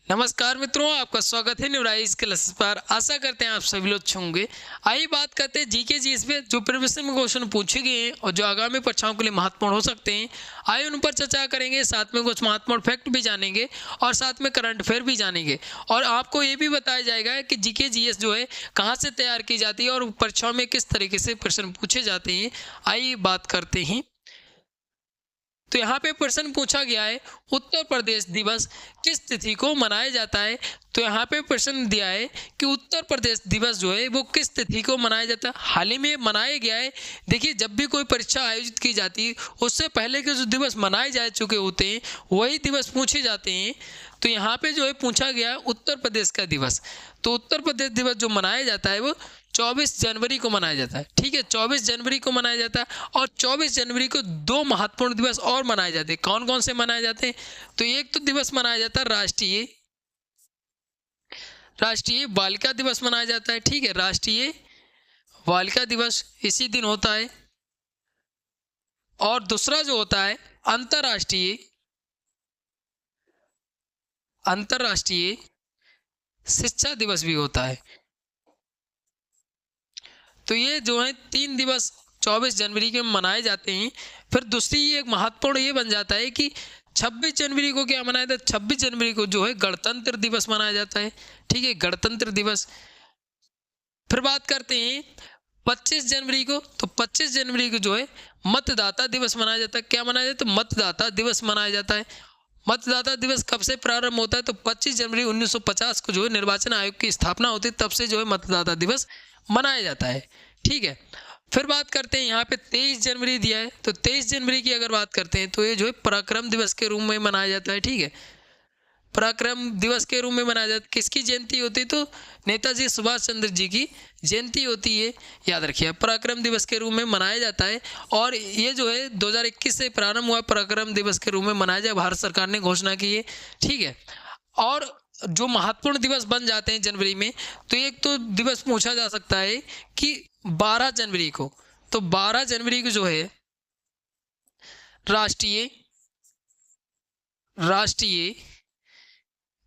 नमस्कार मित्रों, आपका स्वागत है न्यूराइज क्लासेस पर। आशा करते हैं आप सभी लोग अच्छे होंगे। आइए बात करते हैं जीके जी इस पे जो प्रीवियस में क्वेश्चन पूछे गए हैं और जो आगामी परीक्षाओं के लिए महत्वपूर्ण हो सकते हैं। आइए उन पर चर्चा करेंगे, साथ में कुछ महत्वपूर्ण फैक्ट भी जानेंगे और साथ में करंट अफेयर भी जानेंगे। और आपको ये भी बताया जाएगा कि जीके जीएस जो है कहाँ से तैयार की जाती है और परीक्षाओं में किस तरीके से प्रश्न पूछे जाते हैं। आइए बात करते हैं। तो यहाँ पे प्रश्न पूछा गया है, उत्तर प्रदेश दिवस किस तिथि को मनाया जाता है। तो यहाँ पे प्रश्न दिया है कि उत्तर प्रदेश दिवस जो है वो किस तिथि को मनाया जाता है। हाल ही में मनाया गया है। देखिए, जब भी कोई परीक्षा आयोजित की जाती है उससे पहले के जो दिवस मनाए जा चुके होते हैं वही दिवस पूछे जाते हैं। तो यहाँ पे जो है पूछा गया उत्तर प्रदेश का दिवस। तो उत्तर प्रदेश दिवस जो मनाया जाता है वो 24 जनवरी को मनाया जाता है। ठीक है, 24 जनवरी को मनाया जाता है। और 24 जनवरी को दो महत्वपूर्ण दिवस और मनाए जाते हैं। कौन कौन से मनाए जाते हैं? तो एक तो दिवस मनाया जाता है राष्ट्रीय बालिका दिवस मनाया जाता है। ठीक है, राष्ट्रीय बालिका दिवस इसी दिन होता है। और दूसरा जो होता है अंतर्राष्ट्रीय शिक्षा दिवस भी होता है। तो ये जो है 3 दिवस 24 जनवरी के मनाए जाते हैं। फिर दूसरी एक महत्वपूर्ण ये बन जाता है कि 26 जनवरी को क्या मनाया जाता है? 26 जनवरी को जो है गणतंत्र दिवस मनाया जाता है। ठीक है, गणतंत्र दिवस। फिर बात करते हैं 25 जनवरी को। तो 25 जनवरी को जो है मतदाता दिवस मनाया जाता है। क्या मनाया जाता है? मतदाता दिवस मनाया जाता है। मतदाता दिवस कब से प्रारंभ होता है? तो 25 जनवरी 1950 को जो है निर्वाचन आयोग की स्थापना होती है, तब से जो है मतदाता दिवस मनाया जाता है। ठीक है, फिर बात करते हैं यहाँ पे 23 जनवरी दिया है। तो 23 जनवरी की अगर बात करते हैं तो ये जो है पराक्रम दिवस के रूप में मनाया जाता है। ठीक है, पराक्रम दिवस के रूप में मनाया जाता है। किसकी जयंती होती है? तो नेताजी सुभाष चंद्र जी की जयंती होती है। याद रखिए, पराक्रम दिवस के रूप में मनाया जाता है। और ये जो है 2021 से प्रारंभ हुआ पराक्रम दिवस के रूप में मनाया जाए, भारत सरकार ने घोषणा की है। ठीक है, और जो महत्वपूर्ण दिवस बन जाते हैं जनवरी में, तो एक तो दिवस पूछा जा सकता है कि 12 जनवरी को। तो 12 जनवरी को जो है राष्ट्रीय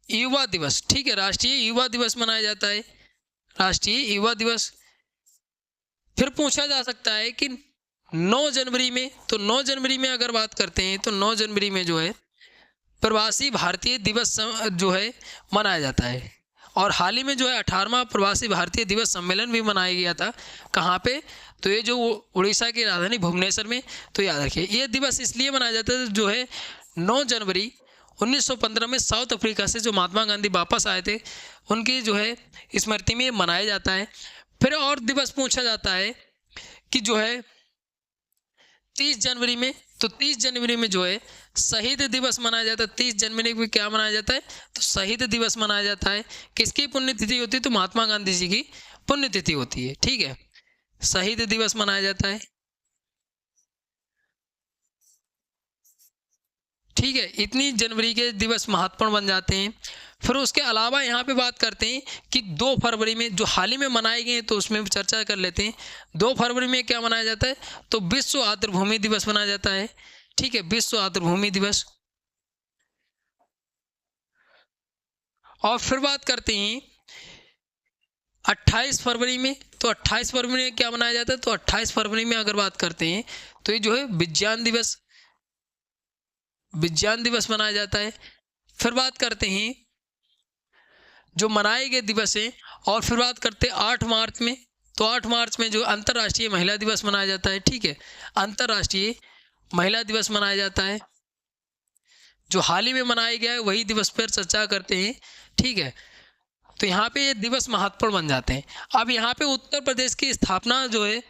युवा दिवस। ठीक है, राष्ट्रीय युवा दिवस मनाया जाता है, राष्ट्रीय युवा दिवस। फिर पूछा जा सकता है कि 9 जनवरी में। तो 9 जनवरी में अगर बात करते हैं तो 9 जनवरी में जो है प्रवासी भारतीय दिवस जो है मनाया जाता है। और हाल ही में जो है 18वां प्रवासी भारतीय दिवस सम्मेलन भी मनाया गया था। कहाँ पे? तो ये जो उड़ीसा की राजधानी भुवनेश्वर में। तो याद रखिए, ये दिवस इसलिए मनाया जाता है जो है 9 जनवरी 1915 में साउथ अफ्रीका से जो महात्मा गांधी वापस आए थे उनकी जो है स्मृति में मनाया जाता है। फिर और दिवस पूछा जाता है कि जो है 30 जनवरी में। तो 30 जनवरी में जो है शहीद दिवस मनाया जाता है। 30 जनवरी को क्या मनाया जाता है? तो शहीद दिवस मनाया जाता है। किसकी पुण्यतिथि होती है? तो महात्मा गांधी जी की पुण्यतिथि होती है। ठीक है, शहीद दिवस मनाया जाता है। ठीक है, इतनी जनवरी के दिवस महत्वपूर्ण बन जाते हैं। फिर उसके अलावा यहाँ पे बात करते हैं कि 2 फरवरी में जो हाल ही में मनाए गए हैं तो उसमें भी चर्चा कर लेते हैं। 2 फरवरी में क्या मनाया जाता है? तो विश्व आर्द्रभूमि दिवस मनाया जाता है। ठीक है, विश्व आर्द्रभूमि दिवस। और फिर बात करते हैं 28 फरवरी में। तो 28 फरवरी में क्या मनाया जाता है? तो 28 फरवरी में अगर बात करते हैं तो ये जो है विज्ञान दिवस मनाया जाता है। फिर बात करते हैं जो मनाए गए दिवस हैं। और फिर बात करते हैं 8 मार्च में। तो 8 मार्च में जो अंतर्राष्ट्रीय महिला दिवस मनाया जाता है। ठीक है, अंतर्राष्ट्रीय महिला दिवस मनाया जाता है। जो हाल ही में मनाया गया है वही दिवस पर चर्चा करते हैं। ठीक है, तो यहाँ पे ये दिवस महत्वपूर्ण बन जाते हैं। अब यहाँ पे उत्तर प्रदेश की स्थापना जो है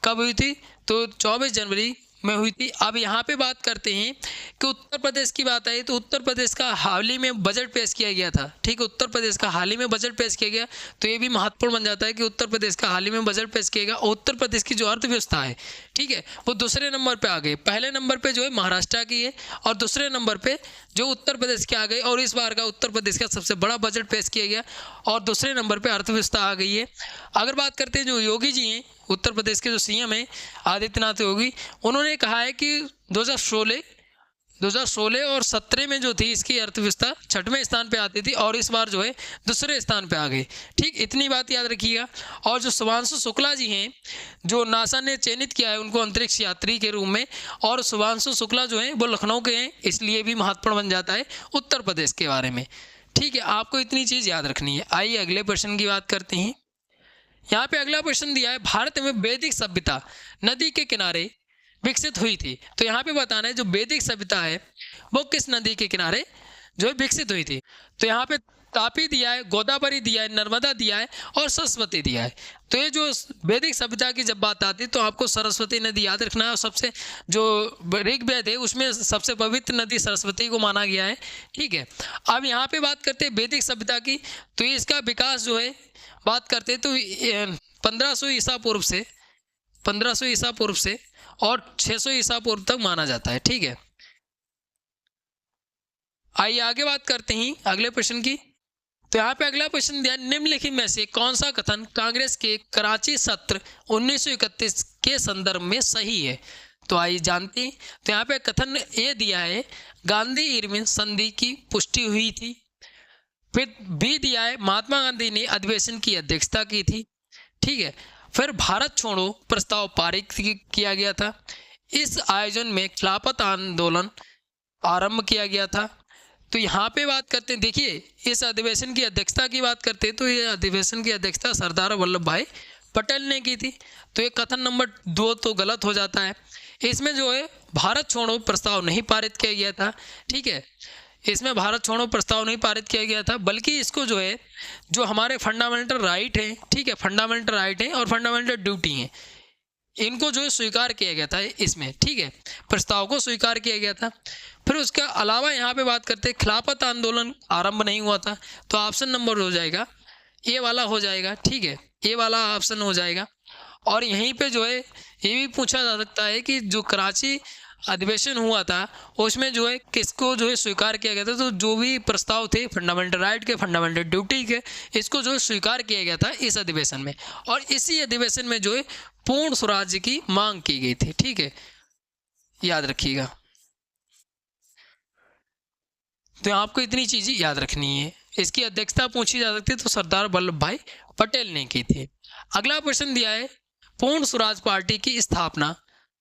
कब हुई थी? तो 24 जनवरी में हुई थी। अब यहाँ पे बात करते हैं कि उत्तर प्रदेश की बात आई तो उत्तर प्रदेश का हाल ही में बजट पेश किया गया था। ठीक है, उत्तर प्रदेश का हाल ही में बजट पेश किया गया। तो ये भी महत्वपूर्ण बन जाता है कि उत्तर प्रदेश का हाल ही में बजट पेश किया गया। और उत्तर प्रदेश की जो अर्थव्यवस्था है, ठीक है, वो दूसरे नंबर पर आ गई। पहले नंबर पर जो है महाराष्ट्र की है और दूसरे नंबर पर जो उत्तर प्रदेश की आ गई। और इस बार का उत्तर प्रदेश का सबसे बड़ा बजट पेश किया गया और दूसरे नंबर पर अर्थव्यवस्था आ गई है। अगर बात करते हैं जो योगी जी हैं, उत्तर प्रदेश के जो सीएम हैं आदित्यनाथ योगी, उन्होंने कहा है कि 2016 और 17 में जो थी इसकी अर्थव्यवस्था 6वें स्थान पे आती थी और इस बार जो है दूसरे स्थान पे आ गई। ठीक, इतनी बात याद रखिएगा। और जो शुभांशु शुक्ला जी हैं, जो नासा ने चयनित किया है उनको अंतरिक्ष यात्री के रूप में, और शुभांशु शुक्ला जो हैं वो लखनऊ के हैं, इसलिए भी महत्वपूर्ण बन जाता है उत्तर प्रदेश के बारे में। ठीक है, आपको इतनी चीज़ याद रखनी है। आइए अगले प्रश्न की बात करते हैं। यहाँ पे अगला प्रश्न दिया है, भारत में वैदिक सभ्यता नदी के किनारे विकसित हुई थी। तो यहाँ पे बताना है जो वैदिक सभ्यता है वो किस नदी के किनारे जो है विकसित हुई थी। तो यहाँ पे तापी दिया है, गोदावरी दिया है, नर्मदा दिया है और सरस्वती दिया है। तो ये जो वैदिक सभ्यता की जब बात आती है तो आपको सरस्वती नदी याद रखना है। और सबसे जो ऋग्वेद है उसमें सबसे पवित्र नदी सरस्वती को माना गया है। ठीक है, अब यहाँ पे बात करते हैं वैदिक सभ्यता की। तो इसका विकास जो है बात करते हैं तो 1500 ईसा पूर्व से और 600 ईसा पूर्व तक माना जाता है। ठीक है, आइए आगे बात करते हैं अगले प्रश्न की। तो यहाँ पे अगला प्रश्न दिया, निम्नलिखित में से कौन सा कथन कांग्रेस के कराची सत्र 1931 के संदर्भ में सही है। तो आइए जानते हैं। तो यहाँ पे कथन ये दिया है, गांधी इरविन संधि की पुष्टि हुई थी। फिर बी दिया है, महात्मा गांधी ने अधिवेशन की अध्यक्षता की थी। ठीक है, फिर भारत छोड़ो प्रस्ताव पारित किया गया था। इस आयोजन में खिलाफत आंदोलन आरंभ किया गया था। तो यहाँ पे बात करते हैं, देखिए इस अधिवेशन की अध्यक्षता की बात करते हैं तो ये अधिवेशन की अध्यक्षता सरदार वल्लभ भाई पटेल ने की थी। तो ये कथन नंबर 2 तो गलत हो जाता है। इसमें जो है भारत छोड़ो प्रस्ताव नहीं पारित किया गया था। ठीक है, इसमें भारत छोड़ो प्रस्ताव नहीं पारित किया गया था, बल्कि इसको जो है जो हमारे फंडामेंटल राइट हैं, ठीक है, फंडामेंटल राइट हैं और फंडामेंटल ड्यूटी हैं, इनको जो है स्वीकार किया गया था इसमें। ठीक है, प्रस्ताव को स्वीकार किया गया था। फिर उसके अलावा यहाँ पे बात करते हैं खिलाफत आंदोलन आरंभ नहीं हुआ था। तो ऑप्शन नंबर हो जाएगा ये वाला हो जाएगा। ठीक है, ये वाला ऑप्शन हो जाएगा। और यहीं पे जो है ये भी पूछा जा सकता है कि जो कराची अधिवेशन हुआ था उसमें जो है किसको जो है स्वीकार किया गया था। तो जो भी प्रस्ताव थे फंडामेंटल राइट के, फंडामेंटल ड्यूटी के, इसको जो है स्वीकार किया गया था इस अधिवेशन में। और इसी अधिवेशन में जो है पूर्ण स्वराज्य की मांग की गई थी। ठीक है, याद रखिएगा। तो आपको इतनी चीज़ें याद रखनी है। इसकी अध्यक्षता पूछी जा सकती है तो सरदार वल्लभ भाई पटेल ने की थी। अगला प्रश्न दिया है, पूर्ण स्वराज पार्टी की स्थापना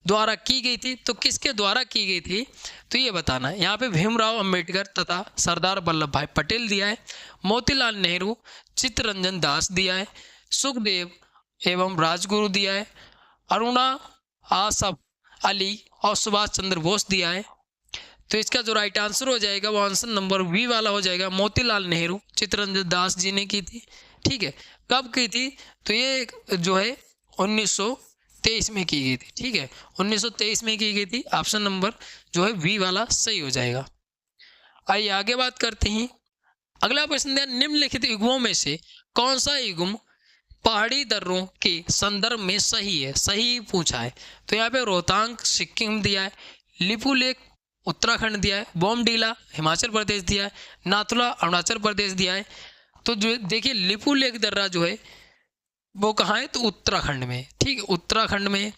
द्वारा की गई थी। तो किसके द्वारा की गई थी तो ये बताना है। यहाँ पे भीमराव अंबेडकर तथा सरदार वल्लभ भाई पटेल दिया है, मोतीलाल नेहरू, चित्तरंजन दास दिया है, सुखदेव एवं राजगुरु दिया है, अरुणा आसफ अली और सुभाष चंद्र बोस दिया है। तो इसका जो राइट आंसर हो जाएगा वो आंसर नंबर बी वाला हो जाएगा, मोतीलाल नेहरू, चित्तरंजन दास जी ने की थी। ठीक है, कब की थी तो ये जो है 1923 में की गई थी। ठीक है, 1923 में की गई थी। ऑप्शन नंबर जो है बी वाला सही हो जाएगा। आइए आगे बात करते हैं। अगला प्रश्न है, निम्नलिखित युग्मों में से कौन सा युग्म पहाड़ी दर्रों के संदर्भ में सही है। सही पूछा है। तो यहाँ पे रोहतांग सिक्किम दिया है, लिपुलेख उत्तराखंड दिया है, बोमडीला हिमाचल प्रदेश दिया है, नाथुला अरुणाचल प्रदेश दिया है। तो जो देखिए लिपुलेख दर्रा जो है वो कहाँ है तो उत्तराखंड में। ठीक है, उत्तराखंड में।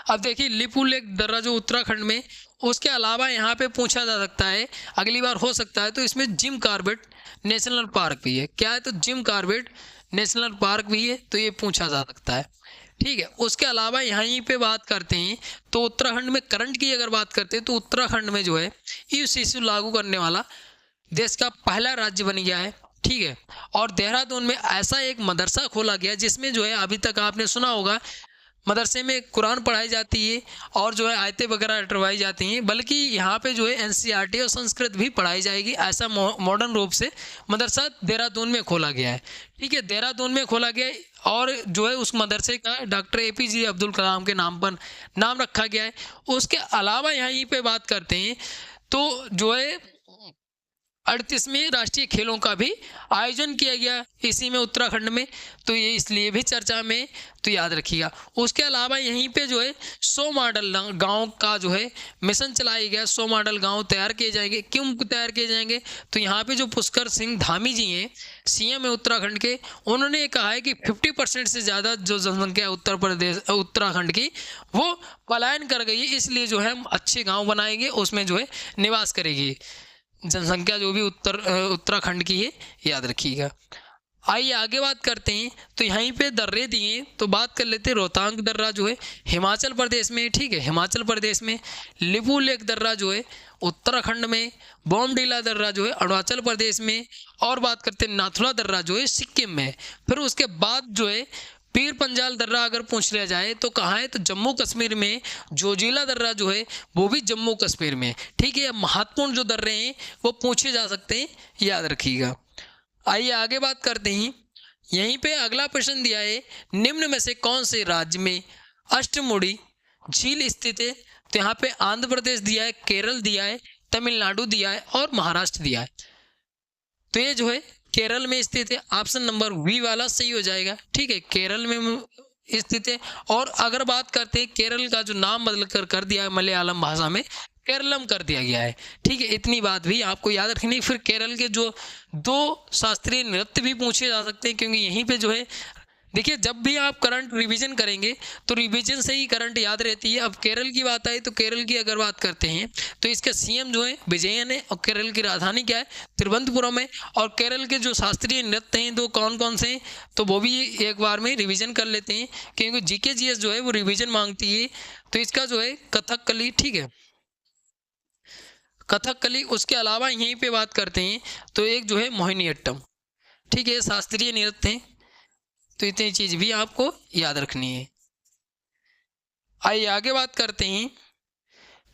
अब देखिए लिपुलेख दर्रा जो उत्तराखंड में, उसके अलावा यहाँ पे पूछा जा सकता है, अगली बार हो सकता है तो इसमें जिम कॉर्बेट नेशनल पार्क भी है। क्या है तो जिम कॉर्बेट नेशनल पार्क भी है, तो ये पूछा जा सकता है। ठीक है, उसके अलावा यहीं पे बात करते हैं तो उत्तराखंड में करंट की अगर बात करते हैं तो उत्तराखंड में जो है ईसीसी लागू करने वाला देश का पहला राज्य बन गया है। ठीक है, और देहरादून में ऐसा एक मदरसा खोला गया जिसमें जो है अभी तक आपने सुना होगा मदरसे में कुरान पढ़ाई जाती है और जो है आयतें वगैरह रटवाई जाती हैं, बल्कि यहाँ पे जो है एनसीईआरटी और संस्कृत भी पढ़ाई जाएगी। ऐसा मॉडर्न रूप से मदरसा देहरादून में खोला गया है। ठीक है, देहरादून में खोला गया है और जो है उस मदरसे का डॉक्टर APJ अब्दुल कलाम के नाम पर नाम रखा गया है। उसके अलावा यहीं पे बात करते हैं तो जो है 38वें राष्ट्रीय खेलों का भी आयोजन किया गया इसी में उत्तराखंड में, तो ये इसलिए भी चर्चा में, तो याद रखिएगा। उसके अलावा यहीं पे जो है 100 मॉडल गांव का जो है मिशन चलाया गया, 100 मॉडल गांव तैयार किए जाएंगे। क्यों तैयार किए जाएंगे? तो यहाँ पे जो पुष्कर सिंह धामी जी हैं, सीएम है उत्तराखंड के, उन्होंने ये कहा है कि 50% से ज़्यादा जो जनसंख्या उत्तराखंड की वो पलायन कर गई है, इसलिए जो है हम अच्छे गाँव बनाएंगे, उसमें जो है निवास करेगी जनसंख्या जो भी उत्तराखंड की है, याद रखिएगा। आइए आगे बात करते हैं। तो यहीं पे दर्रे दिए, तो बात कर लेते हैं रोहतांग दर्रा जो है हिमाचल प्रदेश में, ठीक है, हिमाचल प्रदेश में। लिपू लेक दर्रा जो है उत्तराखंड में। बोमडीला दर्रा जो है अरुणाचल प्रदेश में। और बात करते हैं नाथुला दर्रा जो है सिक्किम में। फिर उसके बाद जो है पीर पंजाल दर्रा अगर पूछ लिया जाए तो कहाँ है? तो जम्मू कश्मीर में। जोजिला दर्रा जो है वो भी जम्मू कश्मीर में, ठीक है। महत्वपूर्ण जो दर्रे हैं वो पूछे जा सकते हैं, याद रखिएगा। आइए आगे बात करते हैं। यहीं पे अगला प्रश्न दिया है, निम्न में से कौन से राज्य में अष्टमुड़ी झील स्थित है? तो यहाँ पे आंध्र प्रदेश दिया है, केरल दिया है, तमिलनाडु दिया है और महाराष्ट्र दिया है। तो ये जो है केरल में स्थित है। ऑप्शन नंबर बी वाला सही हो जाएगा, ठीक है, केरल में स्थित है। और अगर बात करते हैं, केरल का जो नाम बदल कर दिया है मलयालम भाषा में केरलम कर दिया गया है, ठीक है। इतनी बात भी आपको याद रखनी। फिर केरल के जो 2 शास्त्रीय नृत्य भी पूछे जा सकते हैं, क्योंकि यहीं पे जो है देखिए, जब भी आप करंट रिवीजन करेंगे तो रिवीजन से ही करंट याद रहती है। अब केरल की बात आई तो केरल की अगर बात करते हैं तो इसका सीएम जो है विजयन है, और केरल की राजधानी क्या है? तिरुवनंतपुरम है। और केरल के जो शास्त्रीय नृत्य हैं 2 कौन कौन से हैं, तो वो भी एक बार में रिवीजन कर लेते हैं, क्योंकि जीके जीएस जो है वो रिवीजन मांगती है। तो इसका जो है कथकली, ठीक है, कथकली। उसके अलावा यहीं पे बात करते हैं तो एक जो है मोहिनीअट्टम, ठीक है, शास्त्रीय नृत्य है। तो इतनी चीज भी आपको याद रखनी है। आइए आगे बात करते हैं।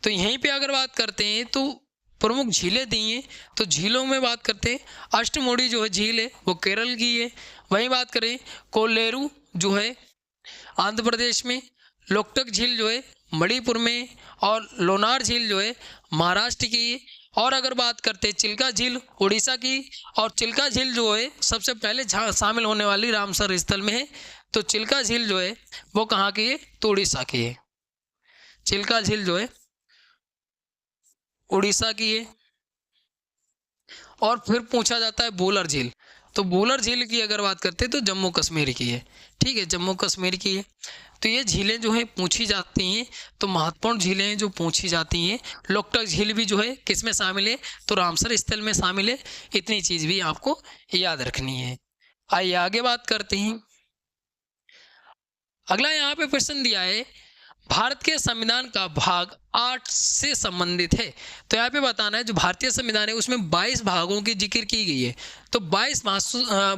तो यहीं पे अगर बात करते हैं तो प्रमुख झीलें दी हैं, तो झीलों में बात करते हैं अष्टमुड़ी जो है झील है वो केरल की है। वहीं बात करें कोलेरू जो है आंध्र प्रदेश में, लोकटक झील जो है मणिपुर में, और लोनार झील जो है महाराष्ट्र की है। और अगर बात करते हैं चिल्का झील उड़ीसा की, और चिल्का झील जो है सबसे पहले शामिल होने वाली रामसर स्थल में है। तो चिल्का झील जो है वो कहाँ की है? तो उड़ीसा की है। चिल्का झील जो है उड़ीसा की है। और फिर पूछा जाता है बूलर झील, तो बूलर झील की अगर बात करते हैं तो जम्मू कश्मीर की है, ठीक है, जम्मू कश्मीर की है। तो ये झीलें जो है पूछी जाती हैं, तो महत्वपूर्ण झीलें जो पूछी जाती हैं। लोकटक झील भी जो है किस में शामिल है? तो रामसर स्थल में शामिल है। इतनी चीज भी आपको याद रखनी है। आइए आगे बात करते हैं। अगला यहाँ पे प्रश्न दिया है, भारत के संविधान का भाग 8 से संबंधित है। तो यहाँ पे बताना है जो भारतीय संविधान है उसमें 22 भागों की जिक्र की गई है। तो 22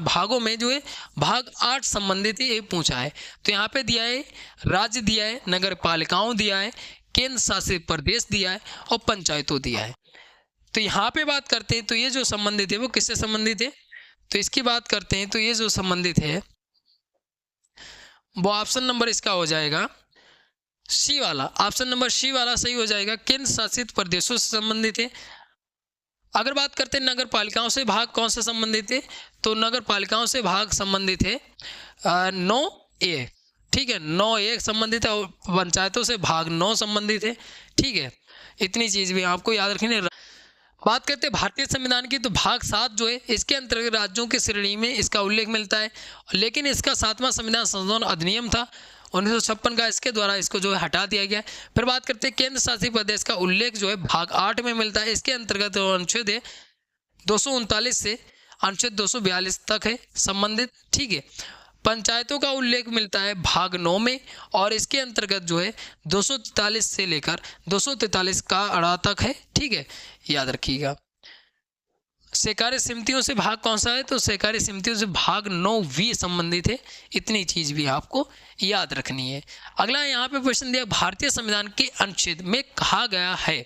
भागों में जो है भाग 8 संबंधित है, ये पूछा है। तो यहाँ पे दिया है राज्य दिया है, नगर पालिकाओं दिया है, केंद्र शासित प्रदेश दिया है और पंचायतों दिया है। तो यहाँ पे बात करते हैं तो ये जो संबंधित है वो किससे संबंधित है? तो इसकी बात करते हैं तो ये जो संबंधित है वो ऑप्शन नंबर इसका हो जाएगा सी वाला। ऑप्शन नंबर सी वाला सही हो जाएगा, केंद्र शासित प्रदेशों से संबंधित है। अगर बात करते हैं नगर पालिकाओं से भाग कौन से संबंधित है? तो नगर पालिकाओं से भाग संबंधित है 9A, ठीक है, 9A संबंधित है। और पंचायतों से भाग 9 संबंधित है, ठीक है। इतनी चीज भी आपको याद रखनी है। बात करते हैं भारतीय संविधान की, तो भाग 7 जो है इसके अंतर्गत राज्यों की श्रेणी में इसका उल्लेख मिलता है, लेकिन इसका 7वां संविधान संशोधन अधिनियम था 1956 का, इसके द्वारा इसको जो है हटा दिया गया। फिर बात करते हैं केंद्र शासित प्रदेश का उल्लेख जो है भाग 8 में मिलता है। इसके अंतर्गत अनुच्छेद 239 से अनुच्छेद 242 तक है संबंधित, ठीक है। पंचायतों का उल्लेख मिलता है भाग 9 में, और इसके अंतर्गत जो है 243 से लेकर 243 का अड़ा तक है, ठीक है, याद रखिएगा। सहकारी समितियों से भाग कौन सा है? तो सहकारी समितियों से भाग 9V संबंधित है। इतनी चीज भी आपको याद रखनी है। अगला यहाँ पे प्रश्न दिया, भारतीय संविधान के अनुच्छेद में कहा गया है,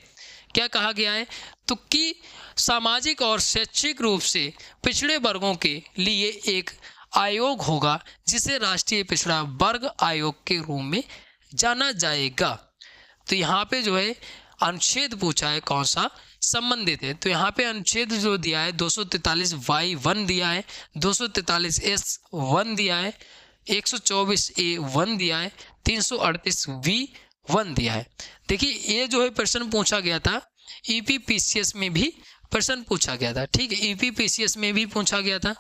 क्या कहा गया है? तो कि सामाजिक और शैक्षिक रूप से पिछड़े वर्गों के लिए एक आयोग होगा जिसे राष्ट्रीय पिछड़ा वर्ग आयोग के रूप में जाना जाएगा। तो यहाँ पे जो है अनुच्छेद पूछा है कौन सा? संबंधित है। तो यहाँ पे अनुच्छेद जो दिया है 243Y1 दिया है, 243S1 दिया है, 124A1 दिया है, 338V1 दिया है। देखिए ये जो है प्रश्न पूछा गया था ईपीपीसीएस में भी प्रश्न पूछा गया था, ठीक है, ईपीपीसीएस में भी पूछा गया था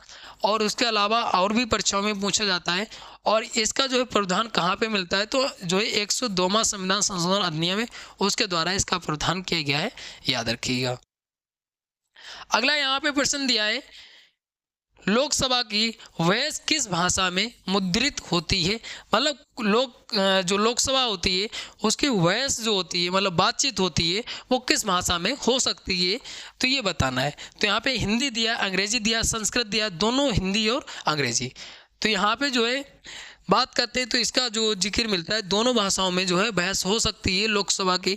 और उसके अलावा और भी परीक्षाओं में पूछा जाता है। और इसका जो है प्रावधान कहाँ पे मिलता है, तो जो है 102वां संविधान संशोधन अधिनियम है उसके द्वारा इसका प्रावधान किया गया है, याद रखिएगा। अगला यहाँ पे प्रश्न दिया है लोकसभा की वॉइस किस भाषा में मुद्रित होती है, मतलब जो लोकसभा होती है उसकी वॉइस जो होती है मतलब बातचीत होती है वो किस भाषा में हो सकती है, तो ये बताना है। तो यहाँ पे हिंदी दिया, अंग्रेजी दिया, संस्कृत दिया, दोनों हिंदी और अंग्रेजी। तो यहाँ पे जो है बात करते हैं तो इसका जो जिक्र मिलता है दोनों भाषाओं में जो है बहस हो सकती है लोकसभा की।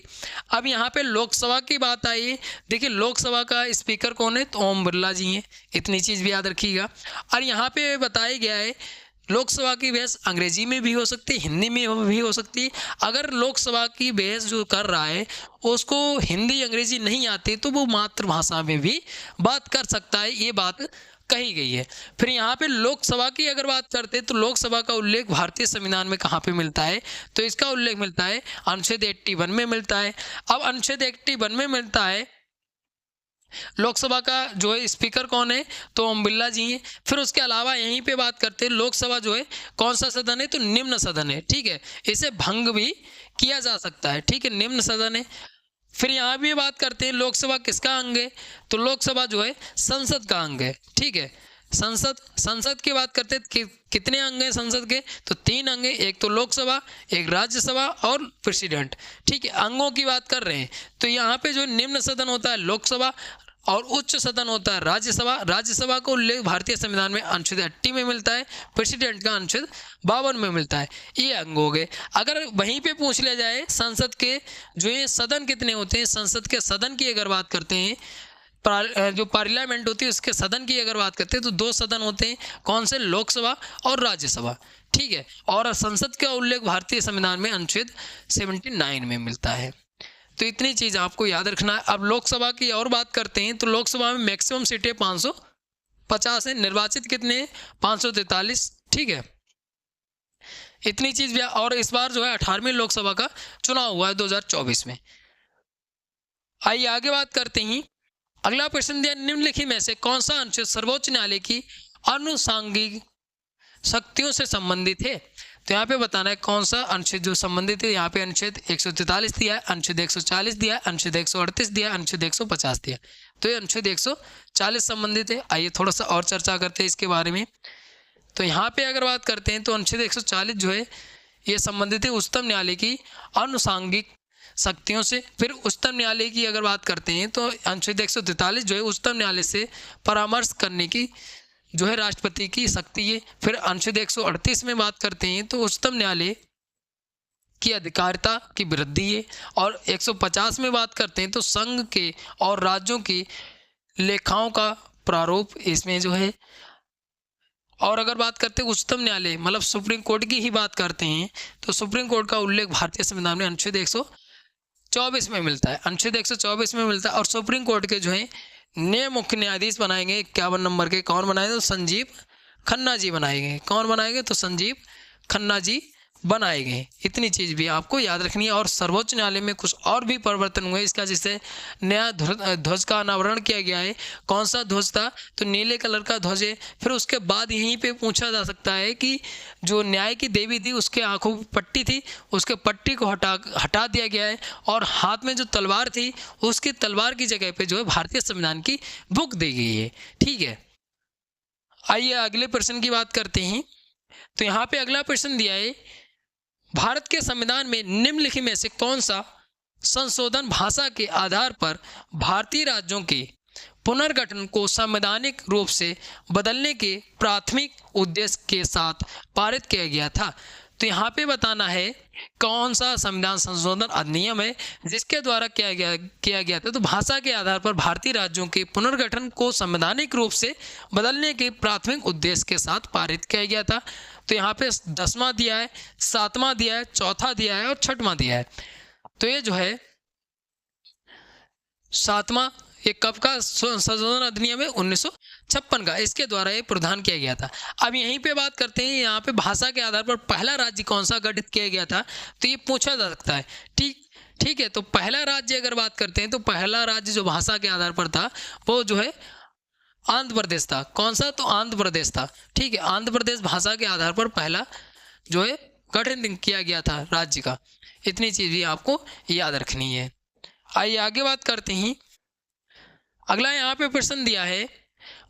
अब यहाँ पे लोकसभा की बात आई, देखिए लोकसभा का स्पीकर कौन है, तो ओम बिरला जी हैं, इतनी चीज़ भी याद रखिएगा। और यहाँ पे बताया गया है लोकसभा की बहस अंग्रेजी में भी हो सकती है, हिंदी में भी हो सकती है। अगर लोकसभा की बहस जो कर रहा है उसको हिंदी अंग्रेजी नहीं आती तो वो मातृभाषा में भी बात कर सकता है, ये बात कही गई है। फिर यहाँ पे लोकसभा की अगर बात करते हैं तो लोकसभा का उल्लेख भारतीय संविधान में कहाँ पे मिलता है, तो इसका उल्लेख मिलता है अनुच्छेद 81 में मिलता है। अब अनुच्छेद 81 में मिलता है लोकसभा का जो है स्पीकर कौन है, तो ओम बिरला जी हैं। फिर उसके अलावा यहीं पे बात करते हैं लोकसभा जो है कौन सा सदन है, तो निम्न सदन है, ठीक है, इसे भंग भी किया जा सकता है, ठीक है, निम्न सदन है। फिर यहाँ भी बात करते हैं लोकसभा किसका अंग है, तो लोकसभा जो है संसद का अंग है, ठीक है। संसद की बात करते हैं कि कितने अंग हैं संसद के, तो 3 अंग हैं, एक तो लोकसभा, एक राज्यसभा और प्रेसिडेंट, ठीक है। अंगों की बात कर रहे हैं तो यहाँ पे जो निम्न सदन होता है लोकसभा और उच्च सदन होता है राज्यसभा। राज्यसभा को उल्लेख भारतीय संविधान में अनुच्छेद 80 में मिलता है, प्रेसिडेंट का अनुच्छेद 52 में मिलता है, ये अंग हो गए। अगर वहीं पे पूछ लिया जाए संसद के जो ये सदन कितने होते हैं, संसद के सदन की अगर बात करते हैं, जो पार्लियामेंट होती है उसके सदन की अगर बात करते हैं तो 2 सदन होते हैं, कौन से, लोकसभा और राज्यसभा, ठीक है। और संसद का उल्लेख भारतीय संविधान में अनुच्छेद 79 में मिलता है। तो इतनी चीज़ आपको याद रखना है। अब लोकसभा की और बात करते हैं तो लोकसभा में मैक्सिमम सीटें 550 हैं, निर्वाचित कितने हैं, 543, ठीक है, इतनी चीज़ भी। और इस बार जो है 18वीं लोकसभा का चुनाव हुआ है 2024 में। आइए आगे बात करते हैं। अगला प्रश्न दिया निम्नलिखित में से कौन सा अनुच्छेद सर्वोच्च न्यायालय की अनुसांगिक शक्तियों से संबंधित है, तो यहाँ पे बताना है कौन सा अनुच्छेद जो संबंधित है। यहाँ पे अनुच्छेद 143 दिया है, अनुच्छेद 140 दिया है, अनुच्छेद 138 दिया है, अनुच्छेद 150 दिया है। तो ये अनुच्छेद 140 संबंधित है। आइए थोड़ा सा और चर्चा करते हैं इसके बारे में। तो यहाँ पे अगर बात करते हैं तो अनुच्छेद 140 जो है ये संबंधित है उच्चतम न्यायालय की अनुसांगिक शक्तियों से। फिर उच्चतम न्यायालय की अगर बात करते हैं तो अनुच्छेद 143 जो है उच्चतम न्यायालय से परामर्श करने की जो है राष्ट्रपति की शक्ति है। फिर अनुच्छेद 138 में बात करते हैं तो उच्चतम न्यायालय की अधिकारिता की वृद्धि है। और 150 में बात करते हैं तो संघ के और राज्यों की लेखाओं का प्रारूप इसमें जो है। और अगर बात करते हैं उच्चतम न्यायालय मतलब सुप्रीम कोर्ट की ही बात करते हैं तो सुप्रीम कोर्ट का उल्लेख भारतीय संविधान में अनुच्छेद 124 में मिलता है, अनुच्छेद 124 में मिलता है। और सुप्रीम कोर्ट के जो है नए मुख्य न्यायाधीश बनाएंगे 51 नंबर के, कौन बनाएंगे, तो संजीव खन्ना जी बनाएंगे। कौन बनाएंगे, तो संजीव खन्ना जी बनाएंगे। इतनी चीज़ भी आपको याद रखनी है। और सर्वोच्च न्यायालय में कुछ और भी परिवर्तन हुए इसका, जैसे नया ध्वज का अनावरण किया गया है। कौन सा ध्वज था, तो नीले कलर का ध्वज है। फिर उसके बाद यहीं पे पूछा जा सकता है कि जो न्याय की देवी थी उसके आंखों की पट्टी थी, उसके पट्टी को हटा दिया गया है। और हाथ में जो तलवार थी उसकी तलवार की जगह पे जो है भारतीय संविधान की बुक दी गई है, ठीक है। आइए अगले प्रश्न की बात करते हैं। तो यहाँ पे अगला प्रश्न दिया है भारत के संविधान में निम्नलिखित में से कौन सा संशोधन भाषा के आधार पर भारतीय राज्यों के पुनर्गठन को संवैधानिक रूप से बदलने के प्राथमिक उद्देश्य के साथ पारित किया गया था। तो यहाँ पे बताना है कौन सा संविधान संशोधन अधिनियम है जिसके द्वारा किया गया था। तो भाषा के आधार पर भारतीय राज्यों के पुनर्गठन को संवैधानिक रूप से बदलने के प्राथमिक उद्देश्य के साथ पारित किया गया था। तो यहाँ पे 10वां दिया है, 7वां दिया है, 4था दिया है और 6वां दिया है। तो ये जो है 7वां ये कब का संशोधन अधिनियम है? 1956 का, इसके द्वारा ये प्रावधान किया गया था। अब यहीं पे बात करते हैं, यहाँ पे भाषा के आधार पर पहला राज्य कौन सा गठित किया गया था, तो ये पूछा जा सकता है। ठीक है, तो पहला राज्य अगर बात करते हैं तो पहला राज्य जो भाषा के आधार पर था वो जो है आंध्र प्रदेश था। कौन सा? तो आंध्र प्रदेश था। ठीक है, आंध्र प्रदेश भाषा के आधार पर पहला जो है गठन किया गया था राज्य का। इतनी चीज भी आपको याद रखनी है। आइए आगे बात करते हैं। अगला यहाँ पे प्रश्न दिया है,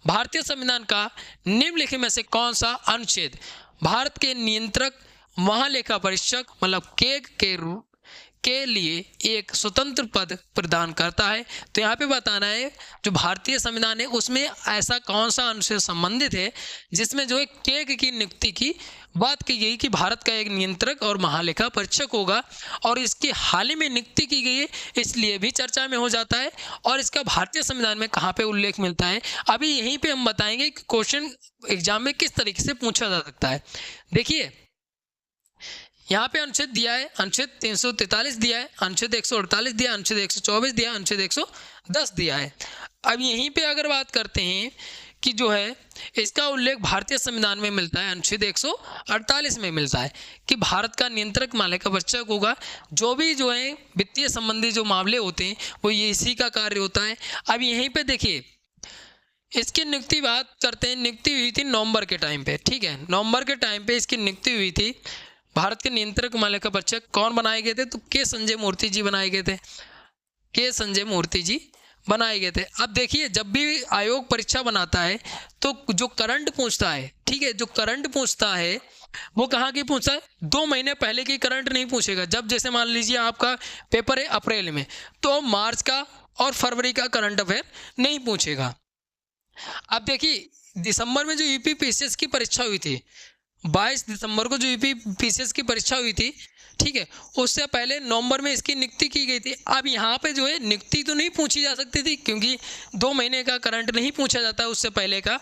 भारतीय संविधान का निम्नलिखित में से कौन सा अनुच्छेद भारत के नियंत्रक महालेखा परीक्षक मतलब केग के लिए एक स्वतंत्र पद प्रदान करता है? तो यहाँ पे बताना है जो भारतीय संविधान है उसमें ऐसा कौन सा अनुच्छेद संबंधित है जिसमें जो है केग की नियुक्ति की बात की गई कि भारत का एक नियंत्रक और महालेखा परीक्षक होगा, और इसकी हाल ही में नियुक्ति की गई है, इसलिए भी चर्चा में हो जाता है। और इसका भारतीय संविधान में कहाँ पे उल्लेख मिलता है, अभी यहीं पे हम बताएंगे कि क्वेश्चन एग्जाम में किस तरीके से पूछा जा सकता है। देखिए यहाँ पे अनुच्छेद दिया है, अनुच्छेद 343 दिया है, अनुच्छेद 148 दिया, अनुच्छेद 124 दिया, अनुच्छेद 110 दिया है। अब यहीं पे अगर बात करते हैं कि जो है इसका उल्लेख भारतीय संविधान में मिलता है, अनुच्छेद 148 में मिलता है कि भारत का नियंत्रक महालेखा परीक्षक होगा। जो भी जो है वित्तीय संबंधी जो मामले होते हैं वो ये इसी का कार्य होता है। अब यहीं पे देखिए इसकी नियुक्ति बात करते हैं, नियुक्ति हुई थी नवंबर के टाइम पे। ठीक है, नवंबर के टाइम पे इसकी नियुक्ति हुई थी। भारत के नियंत्रक महालेखा परीक्षक कौन बनाए गए थे? तो के संजय मूर्ति जी बनाए गए थे। के संजय मूर्ति जी बनाए गए थे। अब देखिए जब भी आयोग परीक्षा बनाता है तो जो करंट पूछता है, ठीक है, जो करंट पूछता है वो कहाँ की पूछता है? 2 महीने पहले की करंट नहीं पूछेगा। जब जैसे मान लीजिए आपका पेपर है अप्रैल में, तो मार्च का और फरवरी का करंट अफेयर नहीं पूछेगा। अब देखिए दिसंबर में जो यूपीपीसीएस की परीक्षा हुई थी, 22 दिसंबर को जो यूपीपीसीएस की परीक्षा हुई थी, ठीक है, उससे पहले नवंबर में इसकी नियुक्ति की गई थी। अब यहाँ पे जो है नियुक्ति तो नहीं पूछी जा सकती थी क्योंकि 2 महीने का करंट नहीं पूछा जाता उससे पहले का।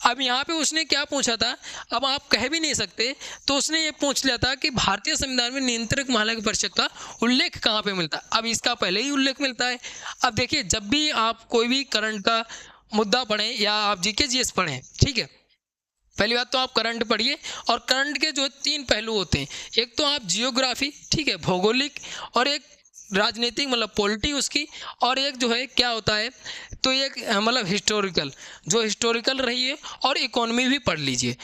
अब यहाँ पे उसने क्या पूछा था, अब आप कह भी नहीं सकते, तो उसने ये पूछ लिया था कि भारतीय संविधान में नियंत्रक महालेखा परीक्षक का उल्लेख कहाँ पे मिलता है। अब इसका पहले ही उल्लेख मिलता है। अब देखिए जब भी आप कोई भी करंट का मुद्दा पढ़ें या आप जीके जीएस पढ़ें, ठीक है, पहली बात तो आप करंट पढ़िए, और करंट के जो 3 पहलू होते हैं, एक तो आप जियोग्राफी, ठीक है, भौगोलिक, और एक राजनीतिक मतलब पॉलिटी उसकी, और एक जो है क्या होता है तो एक मतलब हिस्टोरिकल, जो हिस्टोरिकल रही है, और इकोनॉमी भी पढ़ लीजिए।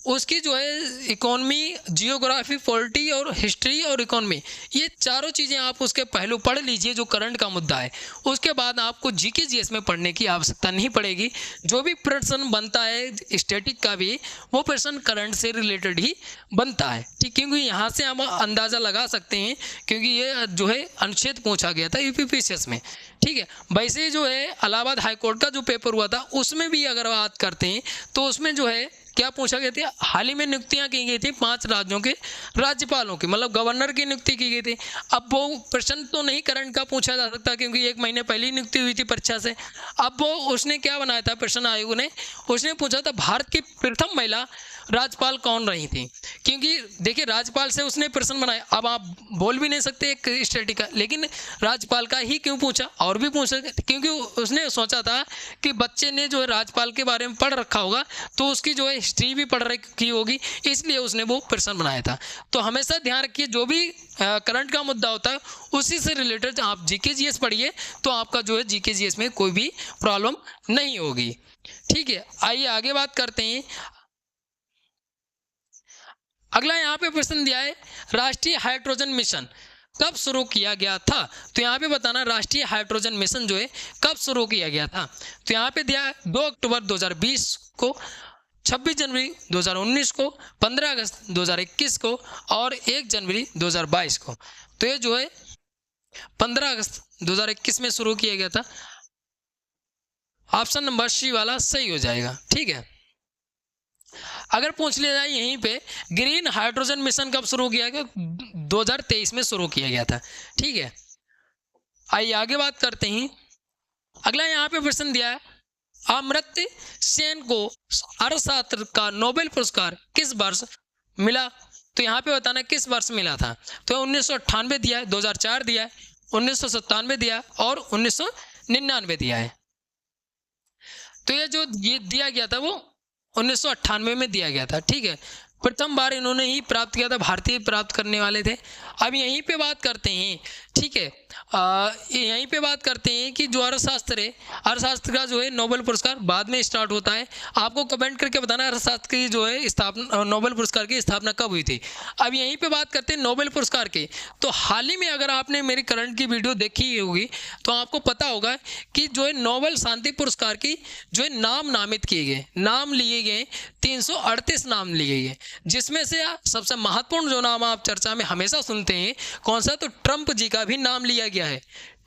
उसकी जो है इकोनॉमी, जियोग्राफी, पॉलिटी और हिस्ट्री और इकोनॉमी, ये चारों चीज़ें आप उसके पहलू पढ़ लीजिए जो करंट का मुद्दा है। उसके बाद आपको जीके जीएस में पढ़ने की आवश्यकता नहीं पड़ेगी। जो भी प्रश्न बनता है स्टैटिक का भी, वो प्रश्न करंट से रिलेटेड ही बनता है, ठीक, क्योंकि यहाँ से हम अंदाज़ा लगा सकते हैं क्योंकि ये जो है अनुच्छेद पूछा गया था यूपीपीसीएस में। ठीक है, वैसे जो है इलाहाबाद हाईकोर्ट का जो पेपर हुआ था उसमें भी अगर बात करते हैं तो उसमें जो है क्या पूछा गया था, हाल ही में नियुक्तियां की गई थी 5 राज्यों के राज्यपालों की, मतलब गवर्नर की नियुक्ति की गई थी। अब वो प्रश्न तो नहीं करंट का पूछा जा सकता क्योंकि 1 महीने पहले ही नियुक्ति हुई थी परीक्षा से। अब वो उसने क्या बनाया था प्रश्न आयोग ने, उसने पूछा था भारत की प्रथम महिला राज्यपाल कौन रही थी, क्योंकि देखिए राज्यपाल से उसने प्रश्न बनाया। अब आप बोल भी नहीं सकते एक स्टैटिक का, लेकिन राज्यपाल का ही क्यों पूछा, और भी पूछ सकते, क्योंकि उसने सोचा था कि बच्चे ने जो है राज्यपाल के बारे में पढ़ रखा होगा तो उसकी जो है हिस्ट्री भी पढ़ रखी होगी, इसलिए उसने वो प्रश्न बनाया था। तो हमेशा ध्यान रखिए जो भी करंट का मुद्दा होता है उसी से रिलेटेड आप जीके जीएस पढ़िए तो आपका जो है जीके जीएस में कोई भी प्रॉब्लम नहीं होगी। ठीक है, आइए आगे बात करते हैं। अगला यहाँ पे प्रश्न दिया है, राष्ट्रीय हाइड्रोजन मिशन कब शुरू किया गया था? तो यहाँ पे बताना राष्ट्रीय हाइड्रोजन मिशन जो है कब शुरू किया गया था। तो यहाँ पे दिया है 2 अक्टूबर 2020 को, 26 जनवरी 2019 को, 15 अगस्त 2021 को और 1 जनवरी 2022 को। तो ये जो है 15 अगस्त 2021 में शुरू किया गया था। ऑप्शन नंबर सी वाला सही हो जाएगा। ठीक है, अगर पूछ लिया जाए यहीं पे ग्रीन हाइड्रोजन मिशन कब शुरू किया गया, 2023 में शुरू किया गया था। ठीक है, आइए आगे बात करते हैं। अगला यहाँ पे प्रश्न दिया है, अमर्त्य सेन को अर्थशास्त्र का नोबेल पुरस्कार किस वर्ष मिला? तो यहाँ पे बताना किस वर्ष मिला था। तो 1998 दिया है, 2004 दिया है, 1997 दिया है और 1993 1999 दिया है। तो ये दिया गया था वो 1998 में दिया गया था, ठीक है। प्रथम बार इन्होंने ही प्राप्त किया था, भारतीय प्राप्त करने वाले थे। अब यहीं पे बात करते हैं, ठीक है, यहीं पे बात करते हैं कि जो अर्थशास्त्र है, अर्थशास्त्र का जो है नोबेल पुरस्कार बाद में स्टार्ट होता है। आपको कमेंट करके बताना अर्थशास्त्र की जो है स्थापना, नोबेल पुरस्कार की स्थापना कब हुई थी। अब यहीं पे बात करते हैं नोबेल पुरस्कार की। तो हाल ही में अगर आपने मेरी करंट की वीडियो देखी होगी तो आपको पता होगा कि जो है नोबेल शांति पुरस्कार की जो है नाम नामित किए गए, नाम लिए गए, 338 नाम लिए गए, जिसमें से सबसे महत्वपूर्ण जो नाम आप चर्चा में हमेशा सुनते हैं कौन सा, तो ट्रंप जी का भी नाम लिया गया है,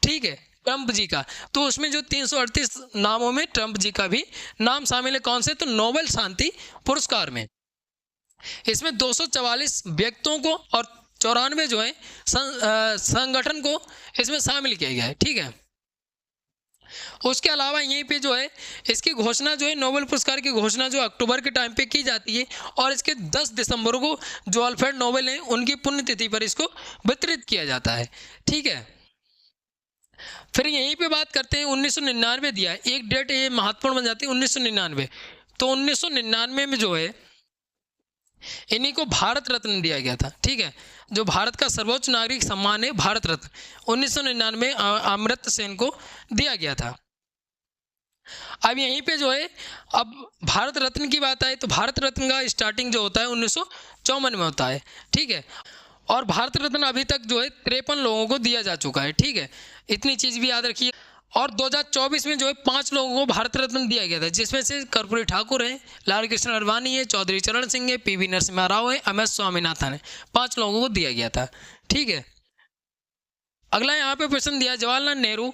ठीक है, ट्रंप जी का। तो उसमें जो 338 नामों में ट्रंप जी का भी नाम शामिल है, कौन से, तो नोबेल शांति पुरस्कार में। इसमें 244 व्यक्तियों को और 94 जो है संगठन को इसमें शामिल किया गया है, ठीक है। उसके अलावा यहीं पे जो है इसकी घोषणा जो है नोबेल पुरस्कार की घोषणा जो अक्टूबर के टाइम पे की जाती है और इसके 10 दिसंबर को जो अल्फ्रेड नोबेल हैं उनकी पुण्यतिथि पर इसको वितरित किया जाता है, ठीक है। फिर यहीं पे बात करते हैं 1999 दिया है, एक डेट ये महत्वपूर्ण बन जाती है 1999। तो 1999 में जो है इन्हीं को भारत रत्न दिया गया था, ठीक है। जो भारत का सर्वोच्च नागरिक सम्मान है भारत रत्न, 1999 अमर्त्य सेन को दिया गया था। अब यहीं पे जो है अब भारत रत्न की बात आए तो भारत रत्न का स्टार्टिंग जो होता है 1954 में होता है, ठीक है। और भारत रत्न अभी तक जो है 53 लोगों को दिया जा चुका है, ठीक है। इतनी चीज़ भी याद रखिए। और 2024 में जो है 5 लोगों को भारत रत्न दिया गया था, जिसमें से कर्पूरी ठाकुर है, लाल कृष्ण अडवाणी है, चौधरी चरण सिंह है, पीवी नरसिम्हा राव है, एम एस स्वामीनाथन है, 5 लोगों को दिया गया था, ठीक है। अगला यहाँ पे प्रश्न दिया, जवाहरलाल नेहरू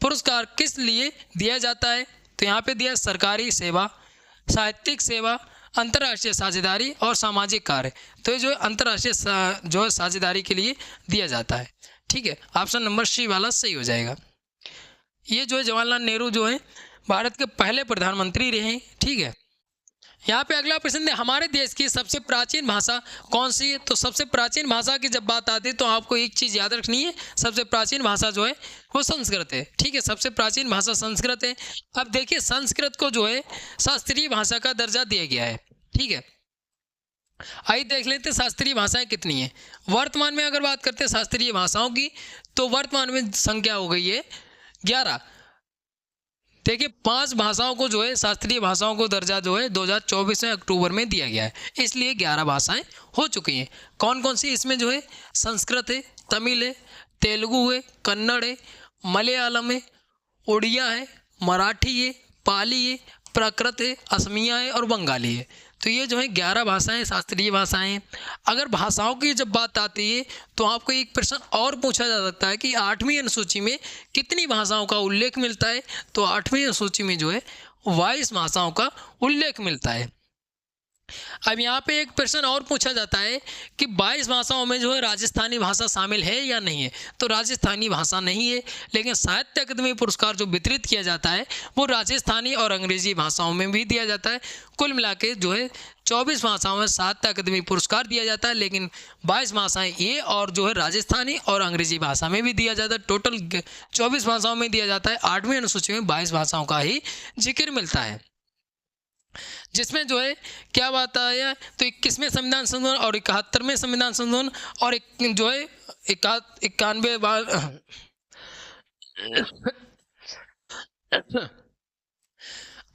पुरस्कार किस लिए दिया जाता है। तो यहाँ पे दिया सरकारी सेवा, साहित्यिक सेवा, अंतर्राष्ट्रीय साझेदारी और सामाजिक कार्य। तो ये जो अंतर्राष्ट्रीय जो है साझेदारी के लिए दिया जाता है, ठीक है। ऑप्शन नंबर सी वाला सही हो जाएगा। ये जो है जवाहरलाल नेहरू जो है भारत के पहले प्रधानमंत्री रहे हैं, ठीक है। यहाँ पे अगला प्रश्न है, हमारे देश की सबसे प्राचीन भाषा कौन सी है। तो सबसे प्राचीन भाषा की जब बात आती है तो आपको एक चीज़ याद रखनी है, सबसे प्राचीन भाषा जो है वो संस्कृत है, ठीक है। सबसे प्राचीन भाषा संस्कृत है। अब देखिए संस्कृत को जो है शास्त्रीय भाषा का दर्जा दिया गया है, ठीक है। आइए देख लेते हैं शास्त्रीय भाषाएं कितनी हैं। वर्तमान में अगर बात करते हैं शास्त्रीय भाषाओं की तो वर्तमान में संख्या हो गई है 11। देखिए 5 भाषाओं को जो है शास्त्रीय भाषाओं को दर्जा जो है 2024 में अक्टूबर में दिया गया है, इसलिए 11 भाषाएं हो चुकी हैं। कौन कौन सी, इसमें जो है संस्कृत है, तमिल है, तेलुगु है, कन्नड़ है, मलयालम है, उड़िया है, मराठी है, पाली है, प्राकृत है, असमिया है और बंगाली है। तो ये जो है 11 भाषाएं शास्त्रीय भाषाएं हैं। अगर भाषाओं की जब बात आती है तो आपको एक प्रश्न और पूछा जा सकता है कि 8वीं अनुसूची में कितनी भाषाओं का उल्लेख मिलता है। तो 8वीं अनुसूची में जो है 22 भाषाओं का उल्लेख मिलता है। अब यहाँ पे एक प्रश्न और पूछा जाता है कि 22 भाषाओं में जो है राजस्थानी भाषा शामिल है या नहीं है। तो राजस्थानी भाषा नहीं है, लेकिन साहित्य अकादमी पुरस्कार जो वितरित किया जाता है वो राजस्थानी और अंग्रेजी भाषाओं में भी दिया जाता है। कुल मिला के जो है 24 भाषाओं में साहित्य अकादमी पुरस्कार दिया जाता है, लेकिन 22 भाषाएं ये और जो है राजस्थानी और अंग्रेजी भाषा में भी दिया जाता है। टोटल 24 भाषाओं में दिया जाता है। 8वीं अनुसूची में 22 भाषाओं का ही जिक्र मिलता है, जिसमें जो है क्या बात है तो 21वें संविधान संशोधन और 71वें संविधान संशोधन और एक जो है 91 बार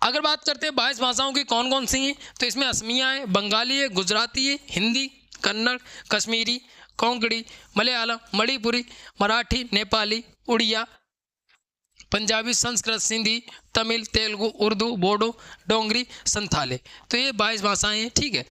अगर बात करते हैं 22 भाषाओं की कौन कौन सी हैं तो इसमें असमिया है, बंगाली है, गुजराती है, हिंदी, कन्नड़, कश्मीरी, कोंकणी, मलयालम, मणिपुरी, मराठी, नेपाली, उड़िया, पंजाबी, संस्कृत, सिंधी, तमिल, तेलुगु, उर्दू, बोडो, डोंगरी, संथाली। तो ये 22 भाषाएं हैं, ठीक है।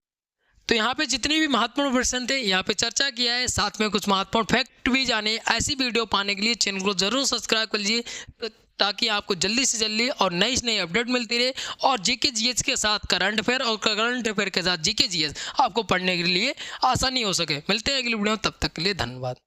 तो यहाँ पे जितने भी महत्वपूर्ण प्रश्न थे यहाँ पे चर्चा किया है, साथ में कुछ महत्वपूर्ण फैक्ट भी जाने। ऐसी वीडियो पाने के लिए चैनल को जरूर सब्सक्राइब कर लीजिए ताकि आपको जल्दी से जल्दी और नई से नई अपडेट मिलती रहे। और जीके जीएस के साथ करंट अफेयर और करंट अफेयर के साथ जीके जीएस आपको पढ़ने के लिए आसानी हो सके। मिलते हैं अगली वीडियो में, तब तक के लिए धन्यवाद।